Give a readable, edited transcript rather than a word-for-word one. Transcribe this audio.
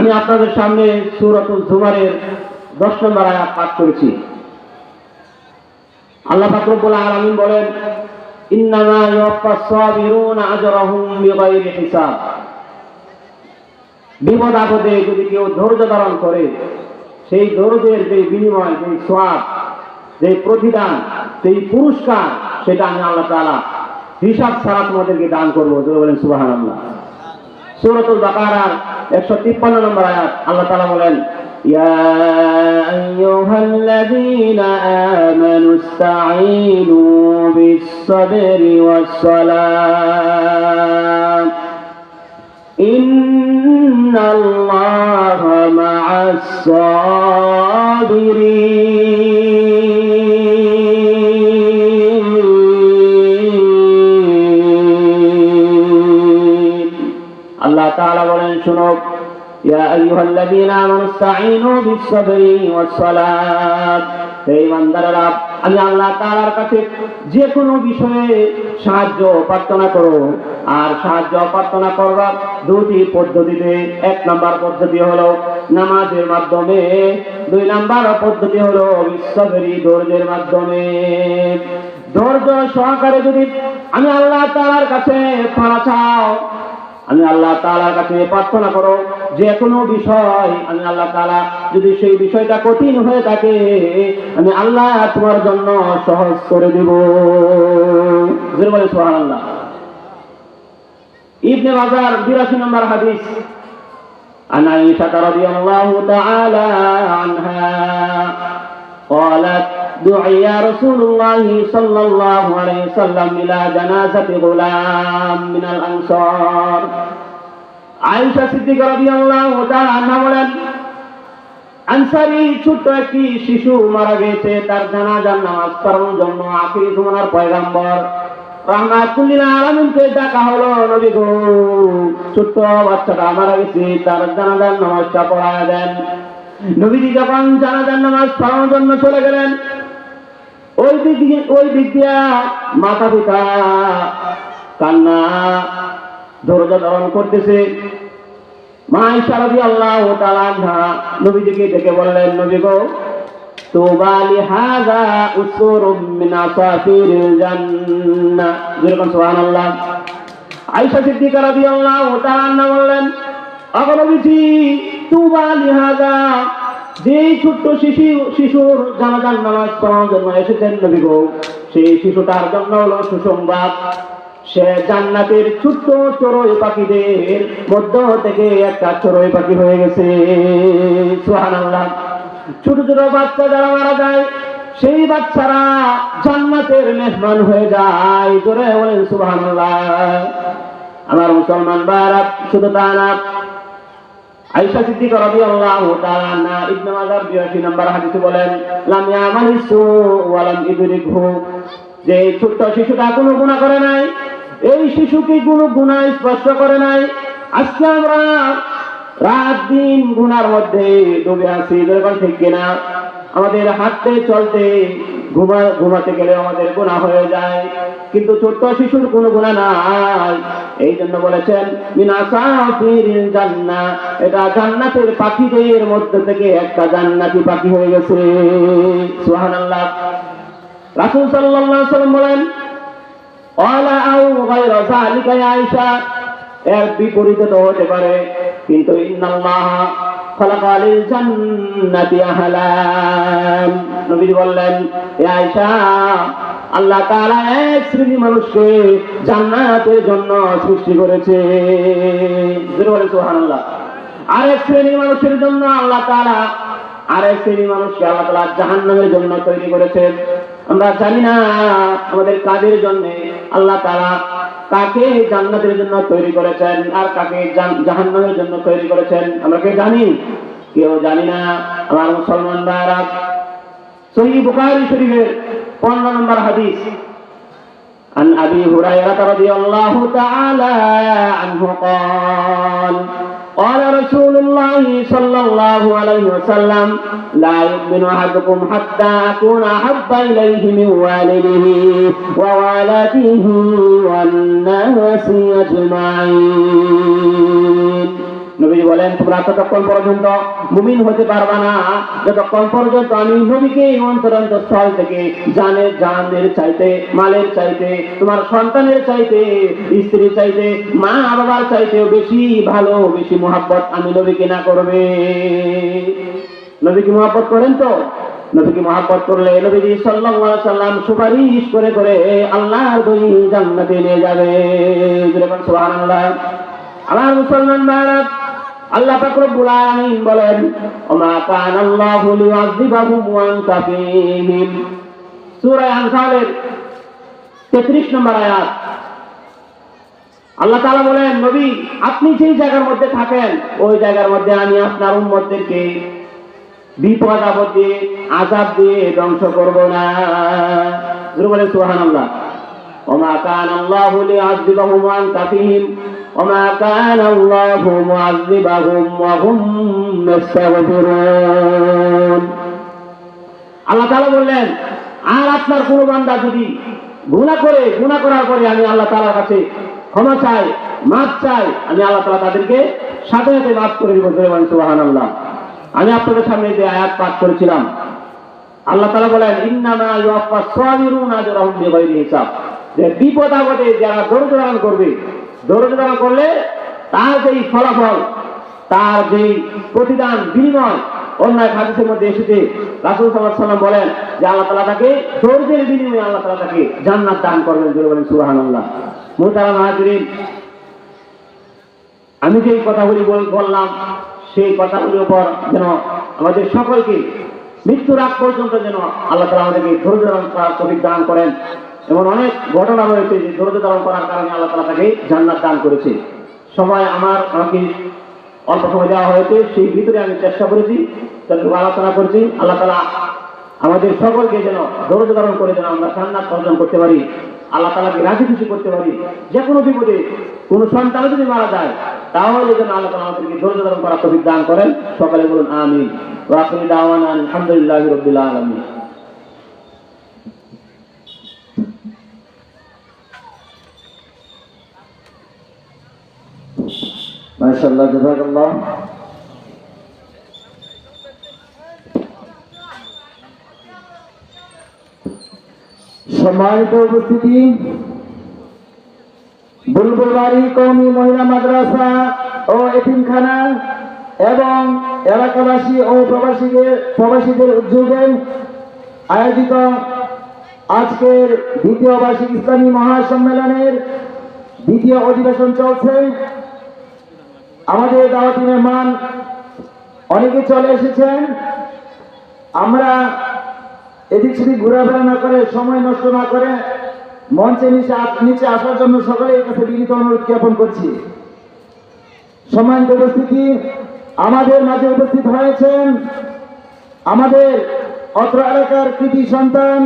আমি আপনাদের সামনে সূরাতুল জুমারের 10 নম্বর আয়াত পাঠ করেছি। আল্লাহ পাক রব্বুল আলামিন বলেন, ইন্নামা ইউওয়াফাস সাবিরুনা আজরাহুম বিগাইরি হিসাব। বিপদ আপদে যদি কেউ ধৈর্য ধারণ করে, সেই ধৈর্যের যে বিনিময়, যে সওয়াব, যে প্রতিদান, সেই পুরস্কার, সেটা আমি আল্লাহ তাআলা হিসাব ছাড়া তোমাদেরকে দান করবো। জোরে বলেন সুবহানাল্লাহ। সূরাতুল বাকারার 153 নম্বর আয়াত আল্লাহ তাআলা বলেন, ইয়া আইয়ুহাল্লাযীনা আমানু ইসতাঈনু বিস-সাবরি ওয়াস-সালাহ ইন্নাল্লাহা মা'আস-সাবিরিন। আল্লাহ তাআলা বলেন, শুনো, ইয়া আইয়ুহাল্লাযীনা আমানু ইসতাঈনু বিস-সাবরি ওয়াস-সালাহ। হে ঈমানদাররা, আমি আল্লাহ তাআলার কাছে যে কোনো বিষয়ে সাহায্য প্রার্থনা করো। আর সাহায্য প্রার্থনা করবার দুটি পদ্ধতিতে, 1 নম্বর পদ্ধতি হলো নামাজের মাধ্যমে, 2 নম্বর পদ্ধতি হলো বিস-সাবরি, ধৈর্যের মাধ্যমে। ধৈর্য সহকারে যদি আমি আল্লাহ তাআলার কাছে ক্ষমা চাও, আমি আল্লাহ তাআলার কাছে প্রার্থনা করো যে কোনো বিষয়, আমি আল্লাহ তাআলা যদি সেই বিষয়টা কঠিন হয়ে থাকে, আমি আল্লাহ তোমার জন্য সহজ করে দেব। জোরে বলে সুবহানাল্লাহ। ইবনে মাজাহ 82 নম্বর হাদিস, আন আয়েশা রাদিয়াল্লাহু তাআলা আনহা قالت دعي رسول الله صلى الله عليه وسلم إلى جنازة غلام من الأنصار। আয়েশা সিদ্দিকা রাদিয়াল্লাহু তাআলা আনহা বলেন, আনসারী ছোট্ট একটি শিশু মারা গেছে, তার জানাজার নামাজ পড়ানোর জন্য আখিরি জামানার পয়গম্বর রাহমাতুল লিল আলামিনকে ডাকা হলো। নবী গো, ছোট্ট বাচ্চাটা মারা গেছে, তার জানাজার নামাজটা পড়ায়া দেন। নবীজি যখন জানাজার নামাজ পড়ানোর জন্য চলে গেলেন, ওই দিক দিয়া মাতা পিতা কান্না ধৈর্য ধারণ করতেছে। মা আয়েশা রাদিয়াল্লাহু তাআলা আনহা নবীজিকে ডেকে বললেন, নবী গো, তুবা লিহাযা উসুরুম মিন আসাফিরিল জান্নাহ। যেরকম সুবহানাল্লাহ। আয়েশা সিদ্দিকা রাদিয়াল্লাহু তাআলা আনহা বললেন, ওগো নবীজি, তুবা লিহাযা, যে ছোট্ট শিশুর জানাজার নামাজ পড়ানোর জন্য এসেছেন নবী গো, সেই শিশুটার জন্য হলো সুসংবাদ, সে জান্নাতের ছোট্ট চড়ুই পাখিদের মধ্য থেকে একটা চড়ুই পাখি হয়ে গেছে। সুবহানাল্লাহ। ছোট ছোট বাচ্চা যারা মারা যায়, সেই বাচ্চারা জান্নাতের মেহমান হয়ে যায়। জোরে বলেন সুবহানাল্লাহ। আমার মুসলমান ভাইরা, শুধু তা না, আয়েশা সিদ্দিকা রাদিয়াল্লাহু তাআলা আনহা ইবনে মাজাহ 82 নম্বর হাদিসে বলেন, লাম ইয়ামালিসু ওয়া লাম ইদরিকহু, যে ছোট্ট শিশুটা কোনো গুনাহ করে নাই, এই শিশুকে কোনো গুনাহ স্পর্শ করে নাই। আজকে আমরা রাত দিন গুনার মধ্যে ডুবে আছি, যখন ঠিক কিনা, আমাদের হাঁটতে চলতে ঘুমাতে গেলে আমাদের গুনাহ হয়ে যায়, কিন্তু ছোট্ট শিশুর কোনো গুনাহ নাই। এই জন্য বলেছেন মিন আসাফিরিল জান্নাহ, এটা জান্নাতের পাখিদের মধ্যে থেকে একটা জান্নাতি পাখি হয়ে গেছে। সুবহানাল্লাহ। রাসূল সাল্লাল্লাহু আলাইহি ওয়াসাল্লাম বলেন, ওয়ালা আও গায়রা যালিকা ইয়া আয়েশা, এর বিপরীতে তো হতে পারে, কিন্তু ইন্নাল্লাহা খালাকা লিল জান্নাতি আহলান। নবী বললেন, হে আয়েশা, আল্লাহ তাআলা এক শ্রেণী মানুষকে জান্নাতের জন্য সৃষ্টি করেছে। সুবহানাল্লাহ। আরেক শ্রেণী মানুষের জন্য আল্লাহ তাআলা, আরেক শ্রেণী মানুষকে আল্লাহ তাআলা জাহান্নামের জন্য তৈরি করেছে। আমরা জানি না আমাদের কাদের জন্য আল্লাহ তাআলা কাকে জান্নাতের জন্য তৈরি করেছেন আর কাকে জাহান্নামের জন্য তৈরি করেছেন, আমরা কে জানি? কেউ জানি না। আমার মুসলমান ভাইরা, সহিহ বুখারী শরীফের 15 নম্বর হাদিস, عن أبي هريرة رضي الله تعالى عنه قال قال رسول الله صلى الله عليه وسلم لا يؤمن أحدكم حتى أكون أحب إليه من والده وولده والناس أجمعين। নবীজি বলেন, তোমরা ততক্ষণ পর্যন্ত মুমিন হতে পারবা না যতক্ষণ পর্যন্ত আমি নবীকে অন্তরস্থল থেকে জানের চাইতে, মালের চাইতে, তোমার সন্তানের চাইতে, স্ত্রীর চাইতে, মা বাবার চাইতেও বেশি ভালো, বেশি মুহাব্বত আমি নবীকে না করবে। নবীকে মুহাব্বত করেন তো? নবীকে মুহাব্বত করলে নবীজি সাল্লাল্লাহু আলাইহি সাল্লাম সুপারিশ করে করে আল্লাহর দই জান্নাতে নিয়ে যাবে। সুবহানাল্লাহ। আমার মুসলমান ভাইরা, আল্লাহ পাক রব্বুল আলামিন বলেন, ওমা কানা আল্লাহু লিউযিবাহুম ওয়া আনতা ফীহিম। সূরা আনফালের 33 নম্বর আয়াত। আল্লাহ তাআলা বলেন, নবী আপনি যেই জায়গার মধ্যে থাকেন ওই জায়গার মধ্যে আমি আপনার উম্মতদেরকে বিপদ আপদ দিয়ে, আযাব দিয়ে ধ্বংস করব না। বলেন সুবহানাল্লাহ। ওমা কানা আল্লাহু লিউযিবাহুম ওয়া আনতা ফীহিম ওমা কানা আল্লাহু মুআযিবাহুম ওয়া হুম ইস্তাগফিরুন। আল্লাহ তাআলা বললেন, আর আপনার কোন বান্দা যদি গুনাহ করার পরে আমি আল্লাহ তাআলার কাছে ক্ষমা চাই, মাফ চাই, আমি আল্লাহ তাআলা তাদেরকে সাথে সাথে মাফ করে দিব। সুবহানাল্লাহ। আমি আপনাদের সামনে যে আয়াত পাঠ করেছিলাম, আল্লাহ তাআলা বলেন, ইন্নামা ইউওয়াফাস সাবিরুনা আজরাহুম বিগাইরি হিসাব। যে বিপদ আপদে যারা ধৈর্য ধারণ করবে, ধৈর্য ধারণ করলে তার যেই ফলাফল, তার যেই প্রতিদান, বিনিময়, অন্যায় হাদিসের মধ্যে এসেছে, রাসূল সাল্লাল্লাহু আলাইহি ওয়াসাল্লাম বলেন যে আল্লাহ তাআলা তাকে ধৈর্যের বিনিময়ে আল্লাহ তাআলা তাকে জান্নাত দান করবেন। বলেন সুবহানাল্লাহ। মুহতারাম হাজিরিন, আমি যে কথাগুলি বললাম সেই কথাগুলির উপর যেন আমাদের সকলকে মৃত্যুর আগ পর্যন্ত যেন আল্লাহ তাআলা আমাদেরকে ধৈর্য ধারণ করার তৌফিক দান করেন। এমন অনেক ঘটনা রয়েছে যে ধৈর্য ধারণ করার কারণে আল্লাহ তাআলা তাকে জান্নাত দান করেছে। আমাকে অল্প সময় দেওয়া হয়েছে, সেই ভিতরে আমি চেষ্টা করেছি, আলোচনা করেছি। আল্লাহ তাআলা আমাদের সকলকে যেন ধৈর্য ধারণ করে যেন আমরা জান্নাত অর্জন করতে পারি, আল্লাহ তাআলাকে রাজি খুশি করতে পারি। যে কোনো বিপদে কোনো সন্তান যদি মারা যায় তাহলে যেন আল্লাহ তাআলা আমাদেরকে ধৈর্য ধারণ করার তৌফিক দান করেন। সকলে বলুন আমিন। ওয়া আখিরু দাওয়ানা আলহামদুলিল্লাহি রাব্বিল আলামিন। মাশাআল্লাহ, জাযাকাল্লাহ। সম্মানিত উপস্থিতি, বুলবুলবাড়ি কওমি মহিলা মাদ্রাসা ও এতিমখানা এবং এলাকাবাসী ও প্রবাসীদের উদ্যোগে আয়োজিত আজকের দ্বিতীয় বার্ষিক ইসলামী মহাসম্মেলনের দ্বিতীয় অধিবেশন চলছে। আমাদের দাওয়াতি মেহমান অনেকে চলে এসেছেন। আমরা এদিক সেদিক ঘোরাফেরা না করে, সময় নষ্ট না করে মঞ্চে নিচে আসার জন্য সকলের কাছে বিনীত অনুরোধ জ্ঞাপন করছি। সম্মানিত উপস্থিতি, আমাদের মাঝে উপস্থিত হয়েছেন আমাদের অত্র এলাকার কৃতি সন্তান